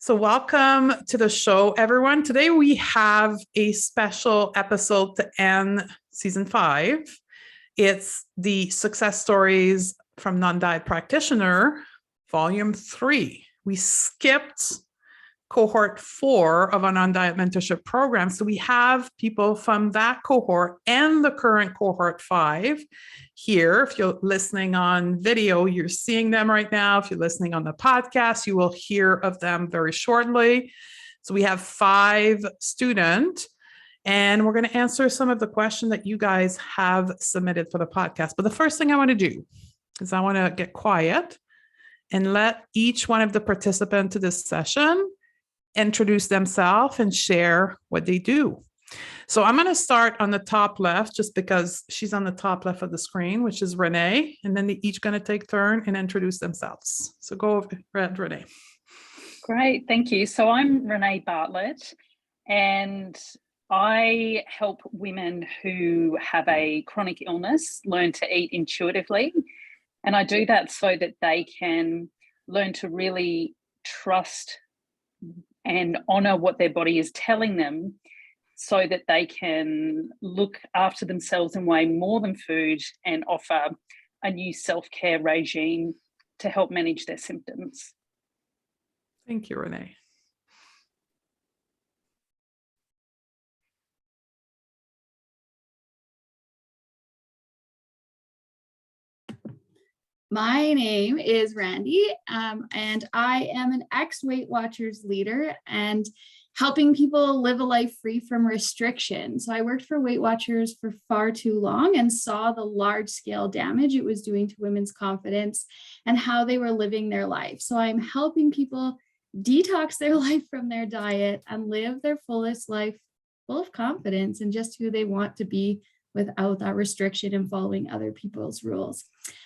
So welcome to the show, everyone. Today we have a special episode to end season 5. It's the success stories from Non-Diet Practitioner, volume 3. We skipped cohort 4 of our Non-Diet Mentorship program. So we have people from that cohort and the current cohort 5 here. If you're listening on video, you're seeing them right now. If you're listening on the podcast, you will hear of them very shortly. So we have 5 students, and we're going to answer some of the questions that you guys have submitted for the podcast. But the first thing I want to do is I want to get quiet and let each one of the participants to this session introduce themselves and share what they do. So I'm going to start on the top left, just because she's on the top left of the screen, which is Renee, and then they're each going to take turn and introduce themselves. So go ahead, Renee. Great, thank you. So I'm Renee Bartlett, and I help women who have a chronic illness learn to eat intuitively. And I do that so that they can learn to really trust and honor what their body is telling them, so that they can look after themselves in way more than food and offer a new self-care regime to help manage their symptoms. Thank you, Renee. My name is Randy, and I am an ex-Weight Watchers leader and helping people live a life free from restriction. So I worked for Weight Watchers for far too long and saw the large-scale damage it was doing to women's confidence and how they were living their life. So I'm helping people detox their life from their diet and live their fullest life full of confidence and just who they want to be without that restriction and following other people's rules.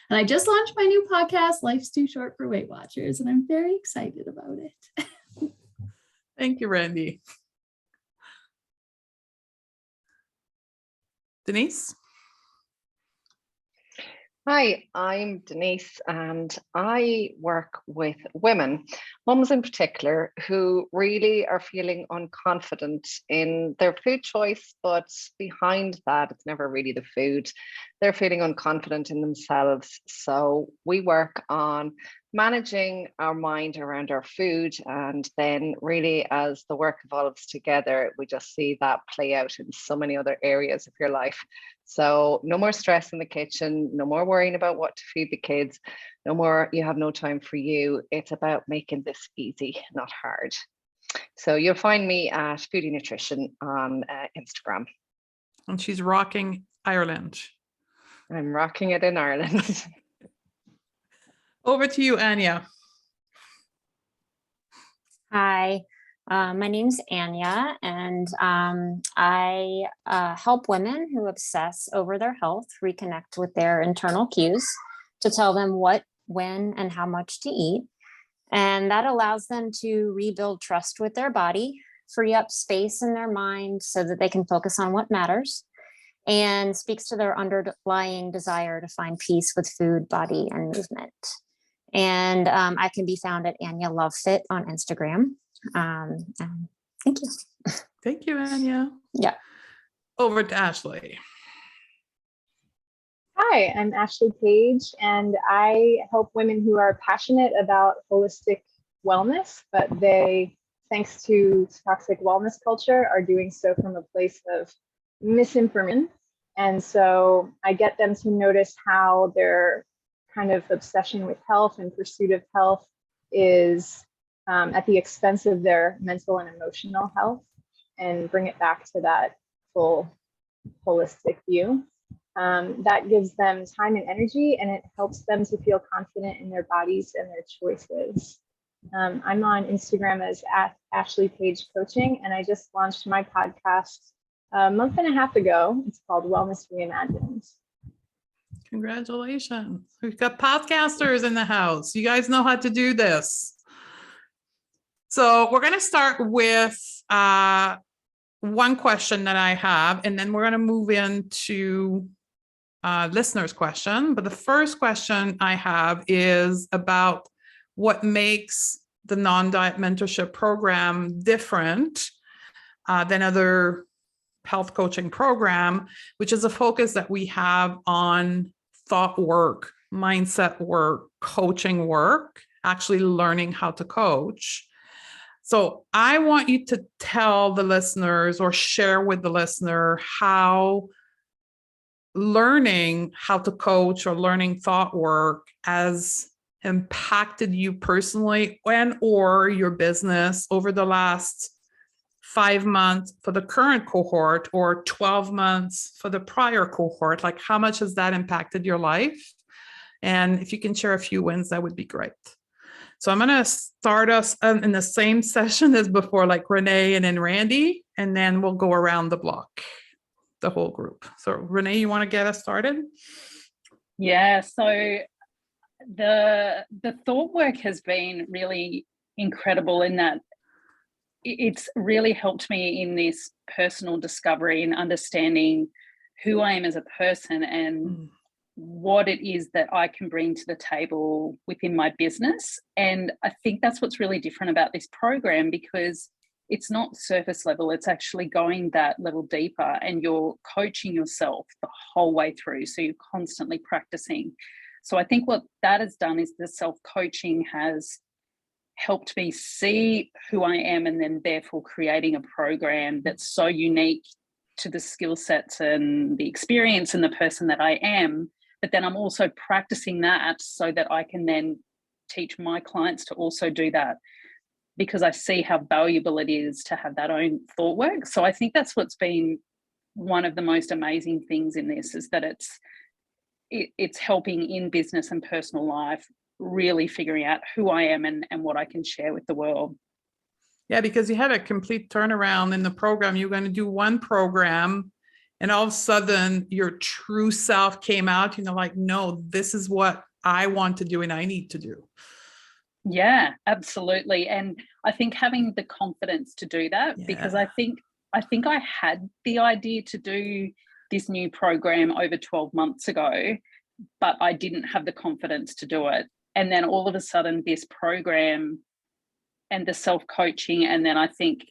And I just launched my new podcast, Life's Too Short for Weight Watchers, and I'm very excited about it. Thank you, Randy. Denise? Hi, I'm Denise, and I work with women, mums in particular, who really are feeling unconfident in their food choice, but behind that, it's never really the food. They're feeling unconfident in themselves. So we work on managing our mind around our food, and then really as the work evolves together, we just see that play out in so many other areas of your life. So no more stress in the kitchen, no more worrying about what to feed the kids, no more you have no time for you. It's about making this easy, not hard. So you'll find me at Foodie Nutrition on Instagram. And she's rocking Ireland. I'm rocking it in Ireland. Over to you, Anya. Hi, my name's Anya, and I help women who obsess over their health reconnect with their internal cues to tell them what, when, and how much to eat. And that allows them to rebuild trust with their body, free up space in their mind so that they can focus on what matters, and speaks to their underlying desire to find peace with food, body, and movement. And I can be found at Anya Love Fit on Instagram. Thank you. Thank you, Anya. Yeah. Over to Ashley. Hi, I'm Ashley Page, and I help women who are passionate about holistic wellness, but they, thanks to toxic wellness culture, are doing so from a place of misinformation. And so I get them to notice how their kind of obsession with health and pursuit of health is at the expense of their mental and emotional health, and bring it back to that full holistic view. That gives them time and energy, and it helps them to feel confident in their bodies and their choices. I'm on Instagram as Ashley Page Coaching, and I just launched my podcast a month and a half ago. It's called Wellness Reimagined. Congratulations. We've got podcasters in the house. You guys know how to do this. So we're going to start with one question that I have, and then we're going to move into listeners' question. But the first question I have is about what makes the Non-Diet Mentorship program different than other health coaching program, which is a focus that we have on thought work, mindset work, coaching work, actually learning how to coach. So I want you to tell the listeners or share with the listener how learning how to coach or learning thought work has impacted you personally and or your business over the last 5 months for the current cohort or 12 months for the prior cohort. Like, how much has that impacted your life? And if you can share a few wins, that would be great. So I'm going to start us in the same session as before, like Renee and then Randy, and then we'll go around the block, the whole group. So Renee, you want to get us started? Yeah, so the thought work has been really incredible in that it's really helped me in this personal discovery and understanding who I am as a person and what it is that I can bring to the table within my business. And I think that's what's really different about this program, because it's not surface level, it's actually going that level deeper, and you're coaching yourself the whole way through. So you're constantly practicing. So I think what that has done is the self-coaching has helped me see who I am, and then therefore creating a program that's so unique to the skill sets and the experience and the person that I am. But then I'm also practicing that so that I can then teach my clients to also do that, because I see how valuable it is to have that own thought work. So I think that's what's been one of the most amazing things in this, is that it's helping in business and personal life, really figuring out who I am and what I can share with the world. Yeah, because you had a complete turnaround in the program. You're going to do one program and all of a sudden your true self came out, like, no, this is what I want to do and I need to do. Yeah, absolutely. And I think having the confidence to do that, because I think I had the idea to do this new program over 12 months ago, but I didn't have the confidence to do it. And then all of a sudden this program and the self-coaching, and then I think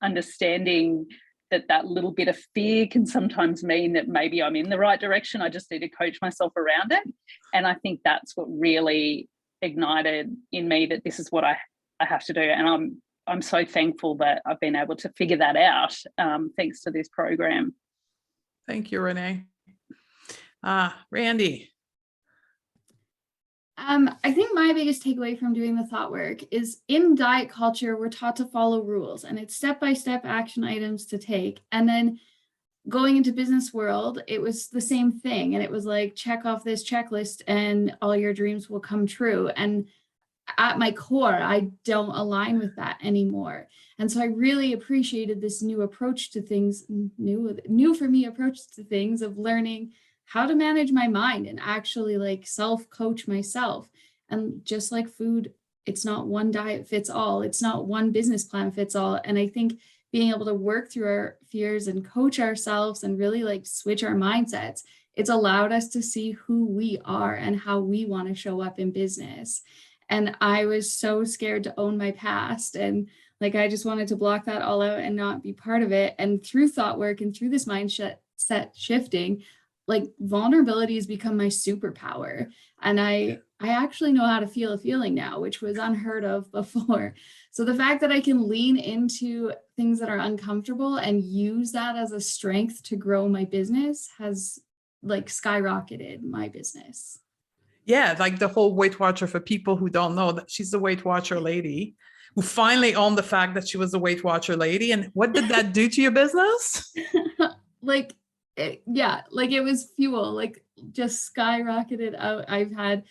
understanding that little bit of fear can sometimes mean that maybe I'm in the right direction. I just need to coach myself around it. And I think that's what really ignited in me that this is what I have to do. And I'm so thankful that I've been able to figure that out thanks to this program. Thank you, Renee. Randy. I think my biggest takeaway from doing the thought work is, in diet culture, we're taught to follow rules, and it's step-by-step action items to take. And then going into business world, it was the same thing. And it was like, check off this checklist and all your dreams will come true. And at my core, I don't align with that anymore. And so I really appreciated this new approach to things, new for me approach to things, of learning how to manage my mind and actually like self-coach myself. And just like food, it's not one diet fits all. It's not one business plan fits all. And I think being able to work through our fears and coach ourselves and really like switch our mindsets, it's allowed us to see who we are and how we want to show up in business. And I was so scared to own my past. And like, I just wanted to block that all out and not be part of it. And through thought work and through this mindset shifting, like, vulnerability has become my superpower. And I actually know how to feel a feeling now, which was unheard of before. So the fact that I can lean into things that are uncomfortable and use that as a strength to grow my business has like skyrocketed my business. Yeah, like the whole Weight Watcher, for people who don't know, that she's the Weight Watcher lady who finally owned the fact that she was a Weight Watcher lady. And what did that do to your business? Like, like it was fuel, like just skyrocketed out. I've had,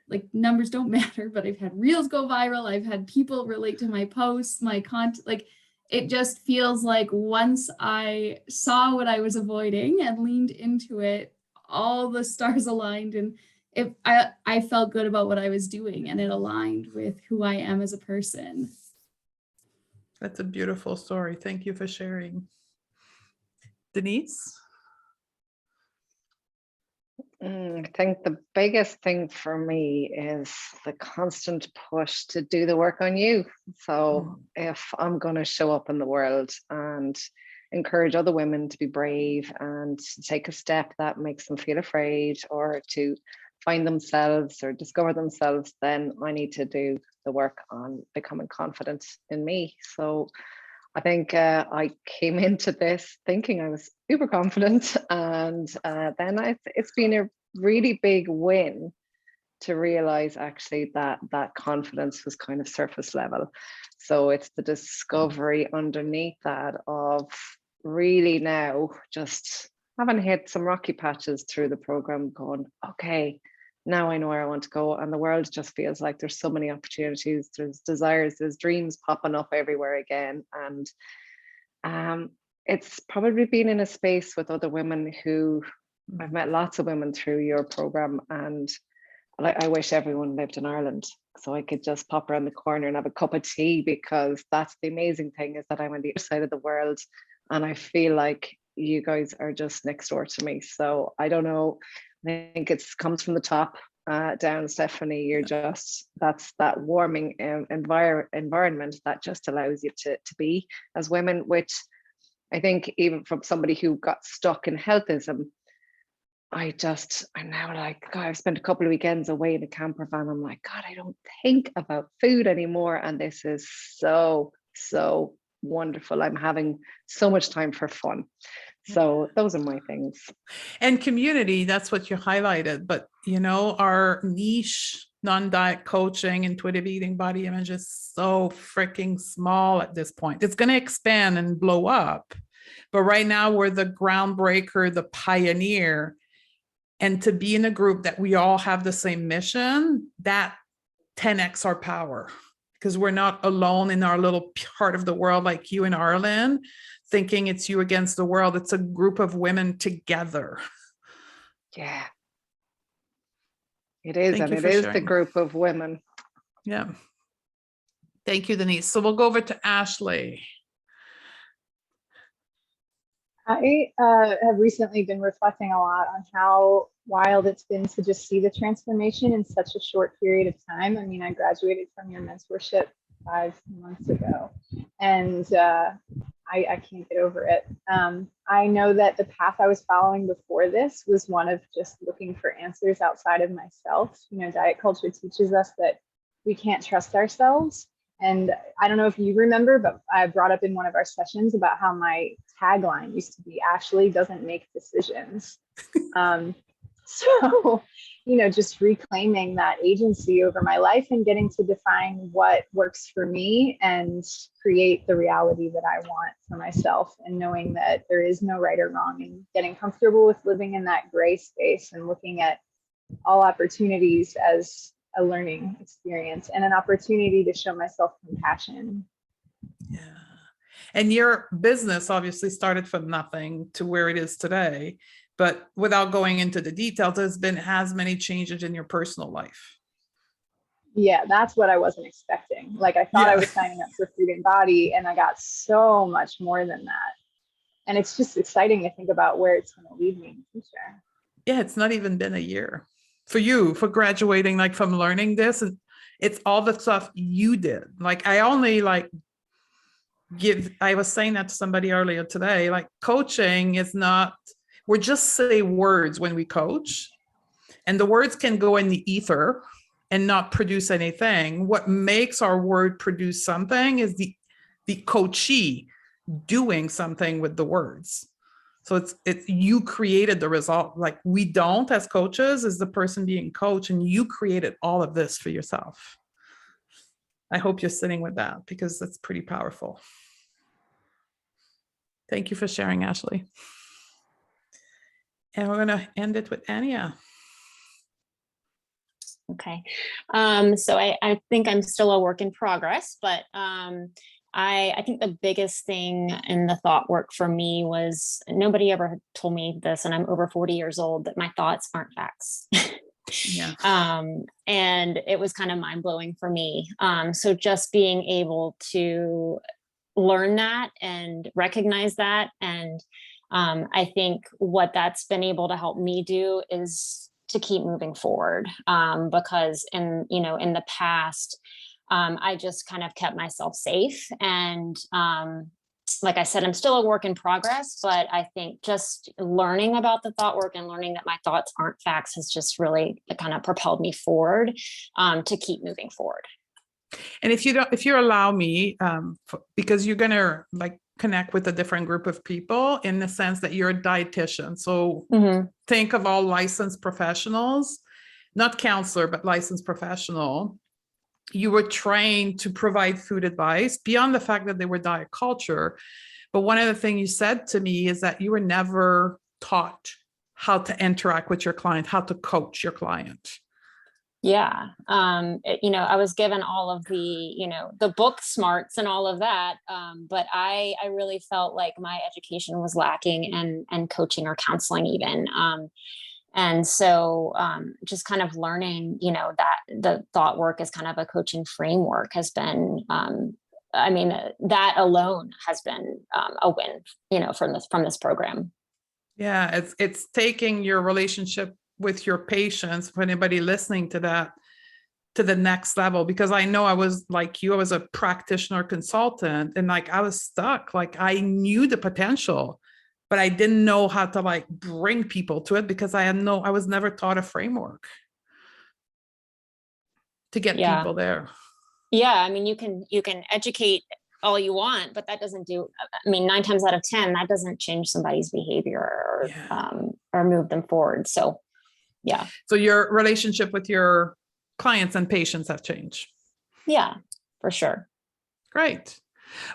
like, numbers don't matter, but I've had reels go viral. I've had people relate to my posts, my content. Like, it just feels like once I saw what I was avoiding and leaned into it, all the stars aligned, and I felt good about what I was doing, and it aligned with who I am as a person. That's a beautiful story. Thank you for sharing. Denise? I think the biggest thing for me is the constant push to do the work on you. So if I'm going to show up in the world and encourage other women to be brave and to take a step that makes them feel afraid, or to find themselves or discover themselves, then I need to do the work on becoming confident in me. So I think I came into this thinking I was super confident, and then it's been a really big win to realize actually that that confidence was kind of surface level. So it's the discovery underneath that of really now just having hit some rocky patches through the program, going, okay, now I know where I want to go. And the world just feels like there's so many opportunities, there's desires, there's dreams popping up everywhere again. And it's probably been in a space with other women who I've met lots of women through your program, and I wish everyone lived in Ireland so I could just pop around the corner and have a cup of tea, because that's the amazing thing, is that I'm on the other side of the world and I feel like you guys are just next door to me. So I don't know, I think it comes from the top down, Stephanie. You're just, that's that warming environment that just allows you to be as women, which I think even from somebody who got stuck in healthism, I'm now like, God, I've spent a couple of weekends away in a camper van. I'm like, God, I don't think about food anymore. And this is so, so wonderful. I'm having so much time for fun. So those are my things. And community, that's what you highlighted. But, you know, our niche non-diet coaching, intuitive eating, body image is so freaking small at this point. It's going to expand and blow up. But right now we're the groundbreaker, the pioneer. And to be in a group that we all have the same mission, that 10x our power, because we're not alone in our little part of the world like you in Ireland, thinking it's you against the world. It's a group of women together. Yeah, it is. Thank And you it for is sharing. the group of women. Yeah. Thank you, Denise. So we'll go over to Ashley. I have recently been reflecting a lot on how wild it's been to just see the transformation in such a short period of time. I mean, I graduated from your mentorship 5 months ago, and I can't get over it. I know that the path I was following before this was one of just looking for answers outside of myself. You know, diet culture teaches us that we can't trust ourselves. And I don't know if you remember, but I brought up in one of our sessions about how my tagline used to be, Ashley doesn't make decisions. So, you know, just reclaiming that agency over my life and getting to define what works for me and create the reality that I want for myself, and knowing that there is no right or wrong, and getting comfortable with living in that gray space and looking at all opportunities as a learning experience and an opportunity to show myself compassion. Yeah. And your business obviously started from nothing to where it is today, but without going into the details, there's been as many changes in your personal life. Yeah, that's what I wasn't expecting. Like, I thought I was signing up for Food and Body, and I got so much more than that. And it's just exciting to think about where it's going to lead me in the future. Yeah, it's not even been a year for you, for graduating, like from learning this, and it's all the stuff you did. Like, I only I was saying that to somebody earlier today, like coaching is not, we're just say words when we coach, and the words can go in the ether and not produce anything. What makes our word produce something is the coachee doing something with the words. So it's you created the result. Like, we don't, as coaches, is the person being coached, and you created all of this for yourself. I hope you're sitting with that, because that's pretty powerful. Thank you for sharing, Ashley. And we're going to end it with Anya. Okay. So I think I'm still a work in progress, but I think the biggest thing in the thought work for me was, nobody ever told me this, and I'm over 40 years old, that my thoughts aren't facts. Yeah. And it was kind of mind blowing for me. So just being able to learn that and recognize that. And I think what that's been able to help me do is keep moving forward. Because in the past, I just kind of kept myself safe. And like I said, I'm still a work in progress, but I think just learning about the thought work and learning that my thoughts aren't facts has just really kind of propelled me forward to keep moving forward. And if you allow me, because you're going to like connect with a different group of people in the sense that you're a dietitian. So think of all licensed professionals, not counselor, but licensed professional. You were trained to provide food advice beyond the fact that they were diet culture. But one of the things you said to me is that you were never taught how to interact with your client, how to coach your client. Yeah. I was given all of the book smarts and all of that. But I really felt like my education was lacking and coaching or counseling even. And so just kind of learning, that the thought work is kind of a coaching framework has been, that alone has been a win, from this program. Yeah, it's taking your relationship with your patients, for anybody listening to that, to the next level. Because I know I was like you, I was a practitioner consultant, and like I was stuck. Like I knew the potential, but I didn't know how to like bring people to it because I was never taught a framework to get people there. Yeah. I mean, you can educate all you want, but that doesn't 9 times out of 10, that doesn't change somebody's behavior or move them forward. So, yeah. So your relationship with your clients and patients have changed. Yeah, for sure. Great.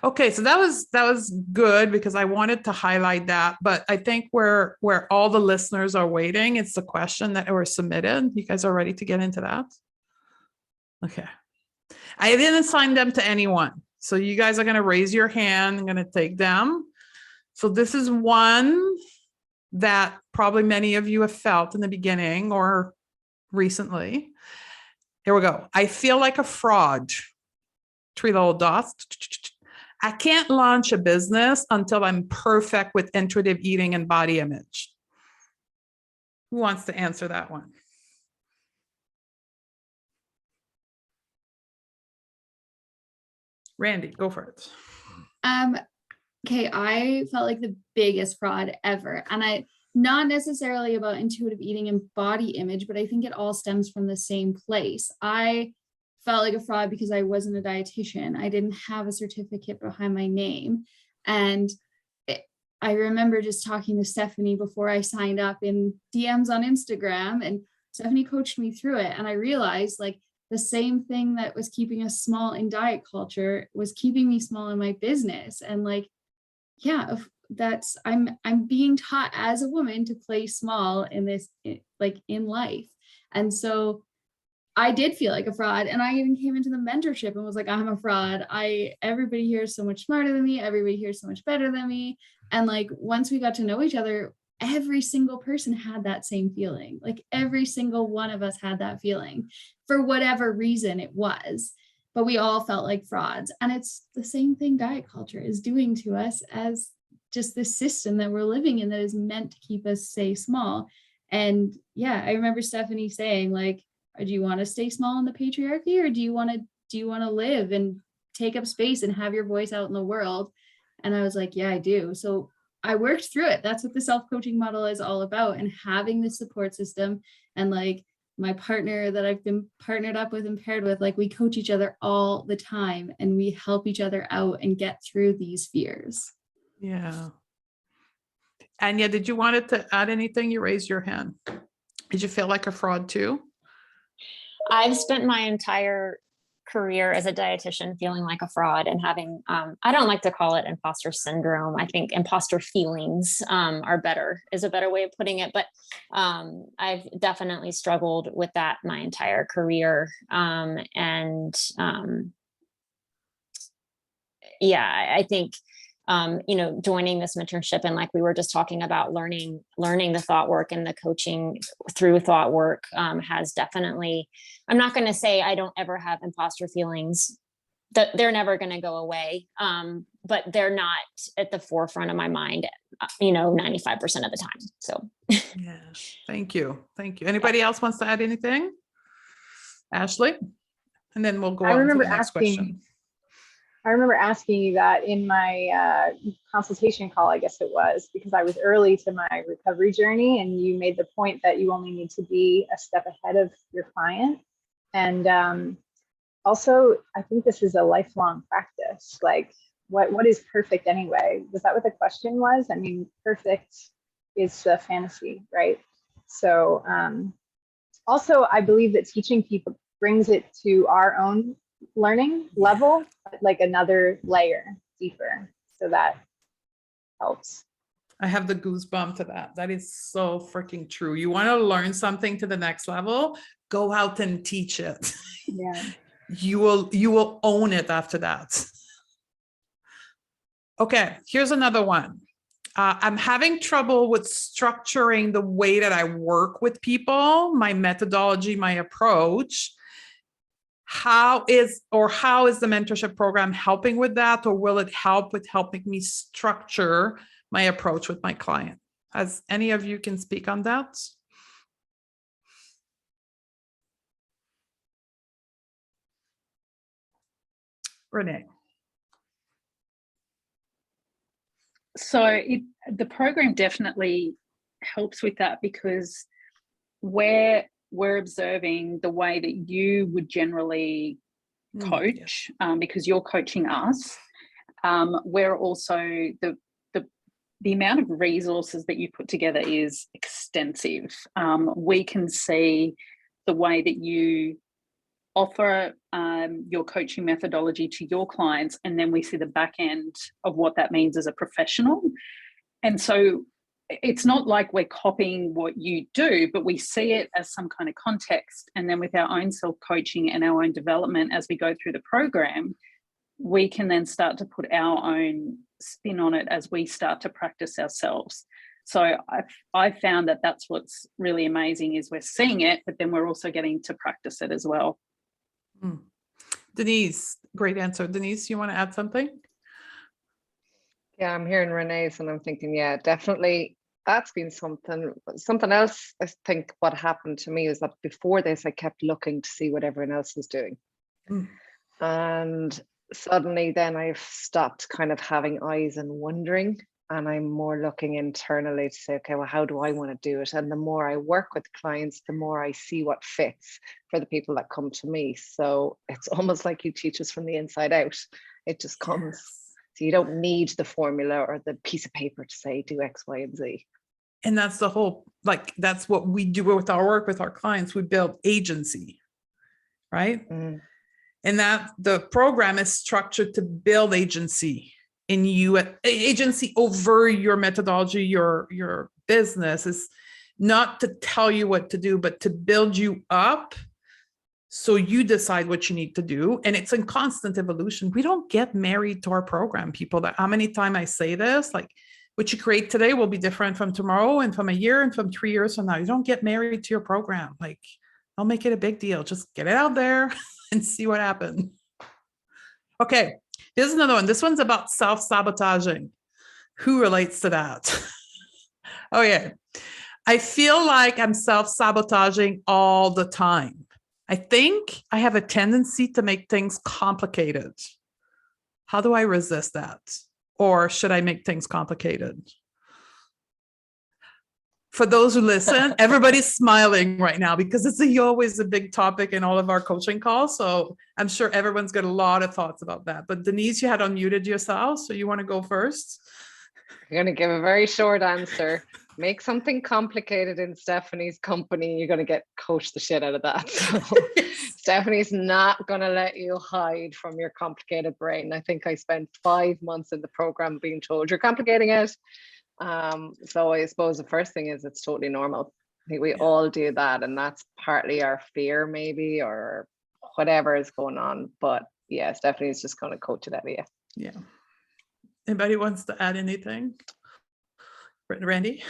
Okay, so that was good because I wanted to highlight that, but I think where all the listeners are waiting, it's the question that were submitted. You guys are ready to get into that? Okay. I didn't assign them to anyone. So you guys are going to raise your hand. I'm going to take them. So this is one that probably many of you have felt in the beginning or recently. Here we go. I feel like a fraud. 3 little dots. I can't launch a business until I'm perfect with intuitive eating and body image. Who wants to answer that one? Randy, go for it. Okay, I felt like the biggest fraud ever. And I not necessarily about intuitive eating and body image, but I think it all stems from the same place. I felt like a fraud because I wasn't a dietitian. I didn't have a certificate behind my name. And I remember just talking to Stephanie before I signed up in DMs on Instagram, and Stephanie coached me through it. And I realized like the same thing that was keeping us small in diet culture was keeping me small in my business. And like, yeah, I'm being taught as a woman to play small in this, like in life. And so I did feel like a fraud. And I even came into the mentorship and was like, I'm a fraud. Everybody here is so much smarter than me. Everybody here is so much better than me. And like, once we got to know each other, every single person had that same feeling. Like every single one of us had that feeling for whatever reason it was, but we all felt like frauds. And it's the same thing diet culture is doing to us as just this system that we're living in that is meant to keep us stay small. And yeah, I remember Stephanie saying like, do you want to stay small in the patriarchy, or do you want to live and take up space and have your voice out in the world? And I was like, yeah, I do. So I worked through it. That's what the self-coaching model is all about. And having the support system and like my partner that I've been partnered up with and paired with, like we coach each other all the time and we help each other out and get through these fears. Yeah. Anya, did you want to add anything? You raised your hand. Did you feel like a fraud too? I've spent my entire career as a dietitian feeling like a fraud and having, I don't like to call it imposter syndrome. I think imposter feelings is a better way of putting it. But I've definitely struggled with that my entire career. I think joining this mentorship and like we were just talking about learning the thought work and the coaching through thought work has definitely, I'm not going to say I don't ever have imposter feelings, that they're never going to go away. But they're not at the forefront of my mind, 95% of the time. So yeah. Thank you. Thank you. Anybody else wants to add anything? Ashley? And then we'll go on to the next question. I remember asking you that in my consultation call, I guess it was, because I was early to my recovery journey, and you made the point that you only need to be a step ahead of your client. And also, I think this is a lifelong practice. Like, what is perfect anyway? Was that what the question was? I mean, perfect is a fantasy, right? So also, I believe that teaching people brings it to our own learning level, like another layer deeper. So that helps. I have the goosebump to that. That is so freaking true. You want to learn something to the next level, go out and teach it. Yeah. You will own it after that. Okay, here's another one. I'm having trouble with structuring the way that I work with people, my methodology, my approach. How is the mentorship program helping with that, or will it help with helping me structure my approach with my client? As any of you can speak on that? Renee. So the program definitely helps with that, because we're observing the way that you would generally coach, because you're coaching us. We're also the amount of resources that you put together is extensive. We can see the way that you offer your coaching methodology to your clients, and then we see the back end of what that means as a professional. And so it's not like we're copying what you do, but we see it as some kind of context. And then with our own self-coaching and our own development as we go through the program, we can then start to put our own spin on it as we start to practice ourselves. So I've found that that's what's really amazing, is we're seeing it, but then we're also getting to practice it as well. Denise, great answer. Denise, you want to add something? Yeah, I'm hearing Renee's and I'm thinking, yeah, definitely that's been something else. I think what happened to me is that before this, I kept looking to see what everyone else was doing. And suddenly then I've stopped kind of having eyes and wondering, and I'm more looking internally to say, okay, well, how do I want to do it? And the more I work with clients, the more I see what fits for the people that come to me. So it's almost like you teach us from the inside out. It just comes. So you don't need the formula or the piece of paper to say do X, Y, and Z. And that's the whole, like, that's what we do with our work with our clients. We build agency, right? And that the program is structured to build agency in you, agency over your methodology, your business. Is not to tell you what to do, but to build you up so you decide what you need to do. And it's in constant evolution. We don't get married to our program, people. That how many times I say this, like, what you create today will be different from tomorrow and from a year and from 3 years from now. You don't get married to your program. Like, don't make it a big deal. Just get it out there and see what happens. Okay, here's another one. This one's about self-sabotaging. Who relates to that? Oh yeah. I feel like I'm self-sabotaging all the time. I think I have a tendency to make things complicated. How do I resist that? Or should I make things complicated? For those who listen, everybody's smiling right now because it's always a big topic in all of our coaching calls. So I'm sure everyone's got a lot of thoughts about that. But Denise, you had unmuted yourself. So you want to go first? I'm going to give a very short answer. Make something complicated in Stephanie's company. You're going to get coached the shit out of that. So Stephanie's not going to let you hide from your complicated brain. I think I spent 5 months in the program being told you're complicating it. So I suppose the first thing is it's totally normal. I think we all do that, and that's partly our fear maybe, or whatever is going on. But yeah, Stephanie's just going to coach it out of you. Yeah. Anybody wants to add anything? Randy?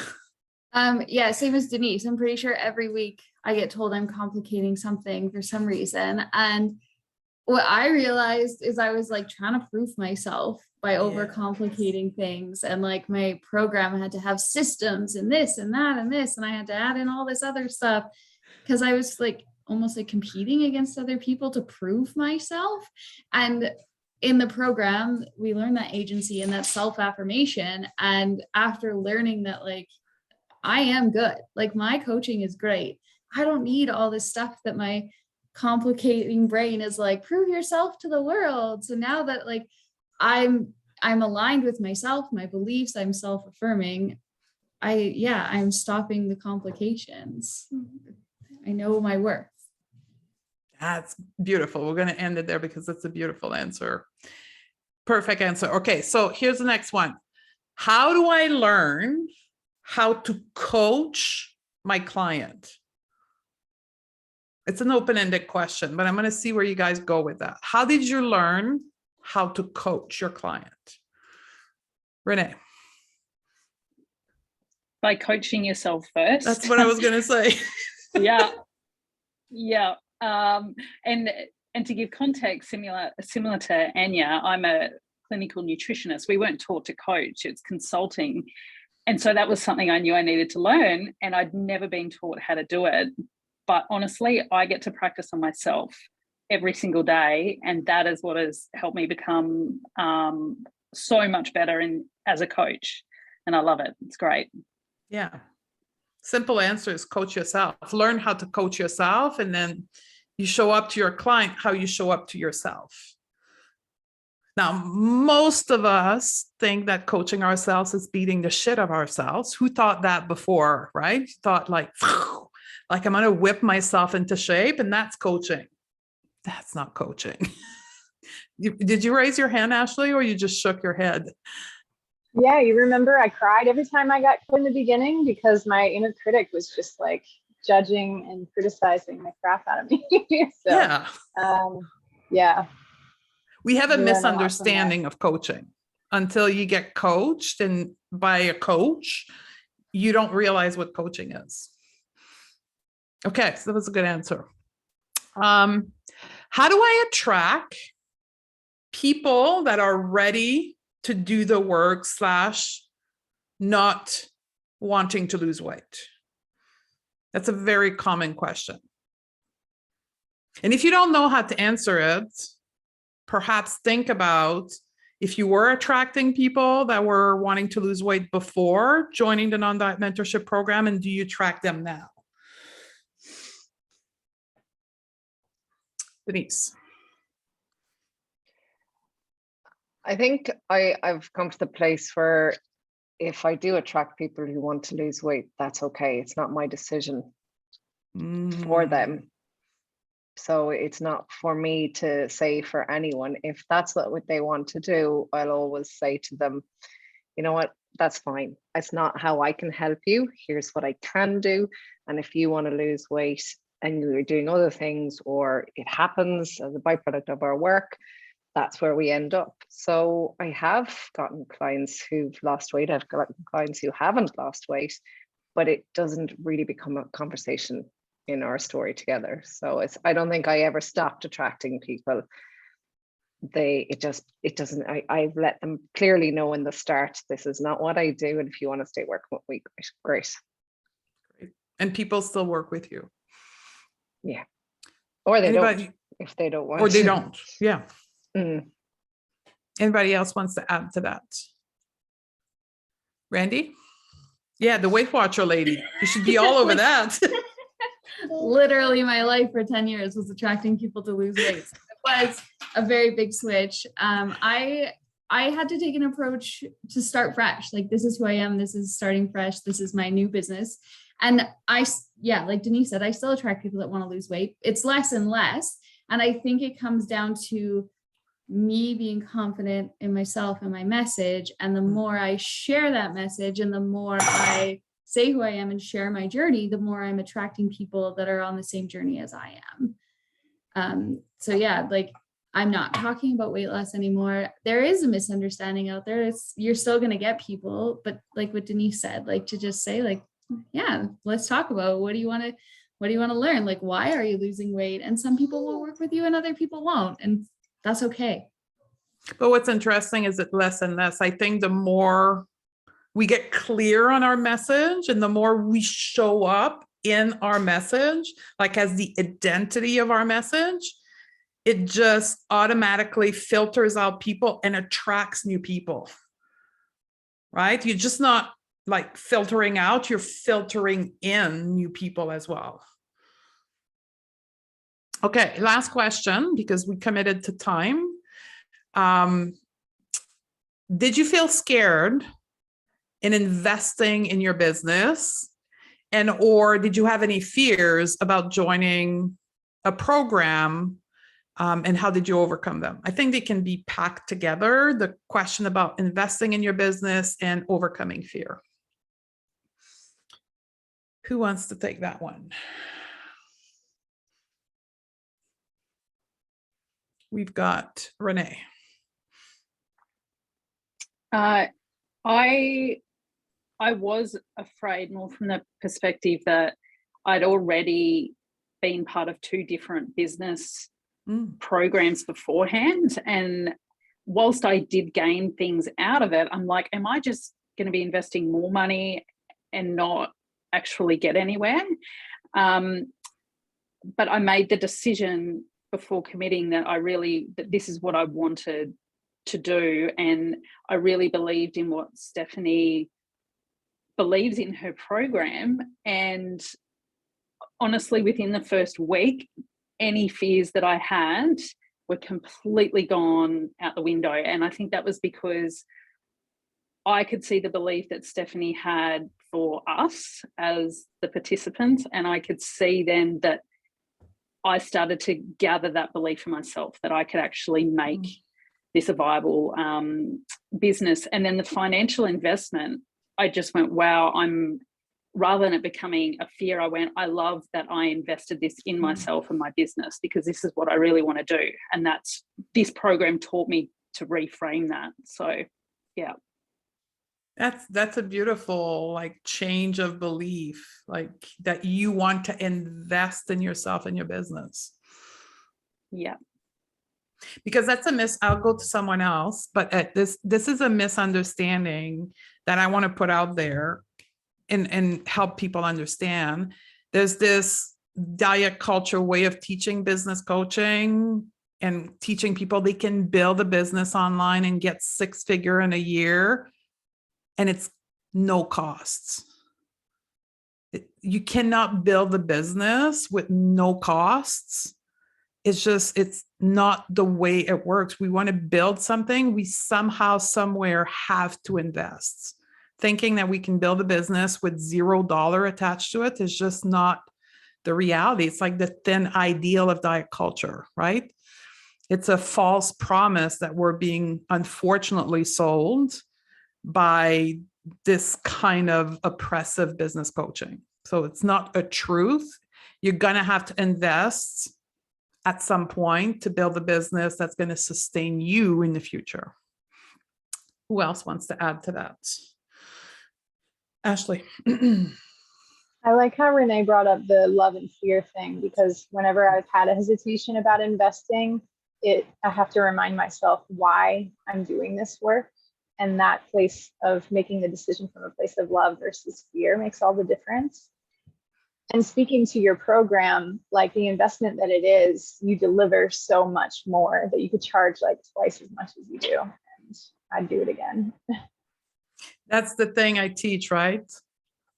Yeah, same as Denise. I'm pretty sure every week I get told I'm complicating something for some reason. And what I realized is I was like trying to prove myself by Yes. overcomplicating things. And like my program had to have systems and this and that and this, and I had to add in all this other stuff because I was like almost like competing against other people to prove myself. And in the program, we learned that agency and that self-affirmation. And after learning that, like, I am good, like my coaching is great. I don't need all this stuff that my complicating brain is like, prove yourself to the world. So now that like I'm aligned with myself, my beliefs, I'm self-affirming, I'm stopping the complications. I know my worth. That's beautiful. We're going to end it there because that's a beautiful answer. Perfect answer. Okay, so here's the next one. How do I learn how to coach my client? It's an open-ended question, but I'm going to see where you guys go with that. How did you learn how to coach your client? Renee. By coaching yourself first. That's what I was going to say. Yeah. And to give context, similar to Anya, I'm a clinical nutritionist. We weren't taught to coach, it's consulting. And so that was something I knew I needed to learn, and I'd never been taught how to do it. But honestly, I get to practice on myself every single day. And that is what has helped me become so much better as a coach. And I love it. It's great. Yeah. Simple answer is coach yourself. Learn how to coach yourself, and then you show up to your client how you show up to yourself. Now, most of us think that coaching ourselves is beating the shit out of ourselves. Who thought that before, right? Thought like I'm going to whip myself into shape, and that's coaching. That's not coaching. Did you raise your hand, Ashley, or you just shook your head? Yeah, you remember I cried every time I got in the beginning because my inner critic was just like judging and criticizing the crap out of me. So, yeah. We have a misunderstanding of coaching. Until you get coached and by a coach, you don't realize what coaching is. Okay, so that was a good answer. How do I attract people that are ready to do the work / not wanting to lose weight? That's a very common question. And if you don't know how to answer it, perhaps think about if you were attracting people that were wanting to lose weight before joining the Non-Diet Mentorship program, and do you track them now? Denise. I think I've come to the place where if I do attract people who want to lose weight, that's okay. It's not my decision for them. So it's not for me to say for anyone. If that's what they want to do, I'll always say to them, you know what, that's fine. It's not how I can help you. Here's what I can do. And if you want to lose weight and you're doing other things, or it happens as a byproduct of our work, that's where we end up. So I have gotten clients who've lost weight. I've gotten clients who haven't lost weight, but it doesn't really become a conversation in our story together. So I don't think I ever stopped attracting people. I've let them clearly know in the start, this is not what I do. And if you want to stay working with me, great. And people still work with you. Yeah. Or they don't, if they don't want to. Or they don't, yeah. Mm. Anybody else wants to add to that? Randy? Yeah, the Weight Watcher lady. You should be all over that. Literally my life for 10 years was attracting people to lose weight. So it was a very big switch. I had to take an approach to start fresh. Like, this is who I am. This is starting fresh. This is my new business. And like Denise said, I still attract people that want to lose weight. It's less and less. And I think it comes down to me being confident in myself and my message. And the more I share that message and the more I say who I am and share my journey, the more I'm attracting people that are on the same journey as I am. So yeah, like, I'm not talking about weight loss anymore. There is a misunderstanding out there. You're still going to get people, but like what Denise said, like, to just say like, yeah, let's talk about, what do you want to what do you want to learn? Like, why are you losing weight? And some people will work with you and other people won't. And that's okay. But what's interesting is that less and less, I think the more we get clear on our message and the more we show up in our message, like as the identity of our message, it just automatically filters out people and attracts new people, right? You're just not like filtering out, you're filtering in new people as well. Okay, last question, because we committed to time. Did you feel scared in investing in your business? And or did you have any fears about joining a program? And how did you overcome them? I think they can be packed together, the question about investing in your business and overcoming fear. Who wants to take that one? We've got Renee. I was afraid more from the perspective that I'd already been part of 2 different business programs beforehand. And whilst I did gain things out of it, I'm like, am I just going to be investing more money and not actually get anywhere? But I made the decision before committing that that this is what I wanted to do. And I really believed in what Stephanie believes in her program. And honestly, within the first week, any fears that I had were completely gone out the window. And I think that was because I could see the belief that Stephanie had for us as the participants. And I could see then that I started to gather that belief for myself that I could actually make this a viable business. And then the financial investment, I just went, wow, rather than it becoming a fear, I went, I love that I invested this in myself and my business because this is what I really want to do. And this program taught me to reframe that. So, yeah. That's a beautiful like change of belief, like that you want to invest in yourself and your business. Yeah. Because I'll go to someone else, but this is a misunderstanding that I want to put out there and help people understand. There's this diet culture way of teaching business coaching and teaching people they can build a business online and get 6-figure in a year. And it's no costs. You cannot build a business with no costs. It's not the way it works. We want to build something, we somehow, somewhere have to invest. Thinking that we can build a business with $0 attached to it is just not the reality. It's like the thin ideal of diet culture, right? It's a false promise that we're being unfortunately sold by this kind of oppressive business coaching. So it's not a truth. You're going to have to invest at some point to build a business that's going to sustain you in the future. Who else wants to add to that? Ashley. I like how Renee brought up the love and fear thing, because whenever I've had a hesitation about investing, I have to remind myself why I'm doing this work. And that place of making the decision from a place of love versus fear makes all the difference. And speaking to your program, like the investment that it is, you deliver so much more that you could charge like twice as much as you do. And I'd do it again. That's the thing I teach, right?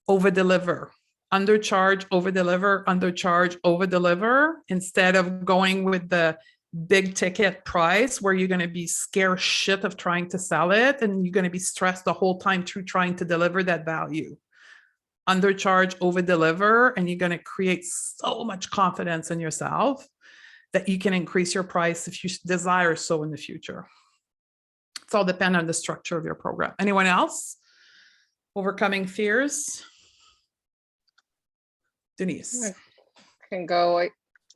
Over deliver, undercharge, over deliver, undercharge, over deliver, instead of going with the big ticket price where you're going to be scared shit of trying to sell it and you're going to be stressed the whole time through trying to deliver that value. Undercharge, over deliver, and you're going to create so much confidence in yourself that you can increase your price if you desire so in the future. It's all depend on the structure of your program. Anyone else? Overcoming fears? Denise. I can go.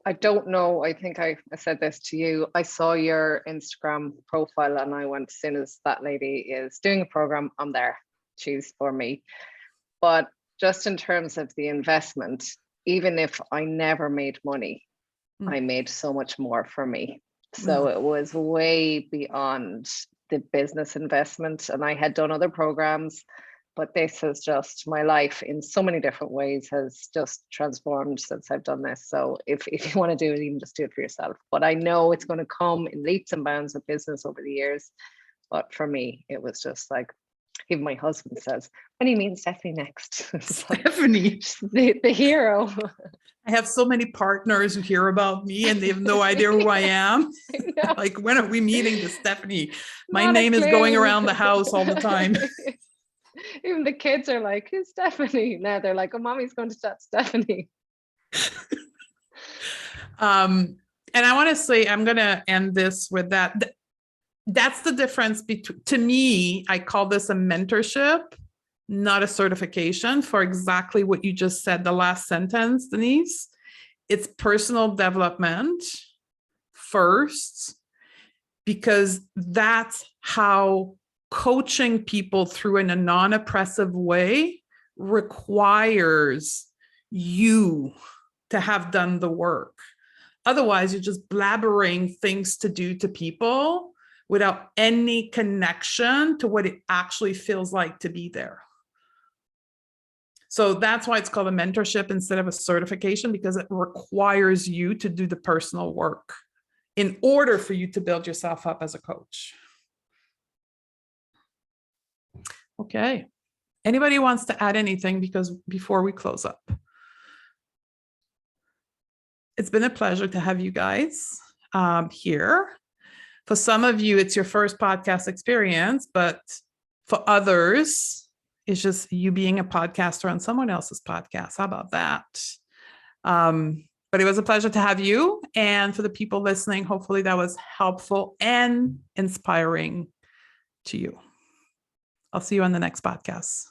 I don't know. I think I said this to you. I saw your Instagram profile and I went, as soon as that lady is doing a program, I'm there. She's for me. But just in terms of the investment, even if I never made money, I made so much more for me. So it was way beyond the business investment. And I had done other programs, but this is just my life in so many different ways has just transformed since I've done this. So if you want to do it, even just do it for yourself. But I know it's going to come in leaps and bounds with business over the years. But for me, it was just like, even my husband says, what do you mean Stephanie next? Stephanie, the hero. I have so many partners who hear about me and they have no idea who I am. Like, when are we meeting the Stephanie? My name is going around the house all the time. Even the kids are like, who's Stephanie? Now they're like, oh, mommy's going to chat Stephanie. And I want to say, I'm going to end this with that. That's the difference between, to me, I call this a mentorship, not a certification, for exactly what you just said, the last sentence, Denise. It's personal development first, because that's how coaching people through in a non-oppressive way requires you to have done the work. Otherwise, you're just blabbering things to do to people without any connection to what it actually feels like to be there. So that's why it's called a mentorship instead of a certification, because it requires you to do the personal work in order for you to build yourself up as a coach. Okay. Anybody wants to add anything before we close up? It's been a pleasure to have you guys here. For some of you, it's your first podcast experience, but for others, it's just you being a podcaster on someone else's podcast. How about that? But it was a pleasure to have you. And for the people listening, hopefully that was helpful and inspiring to you. I'll see you on the next podcast.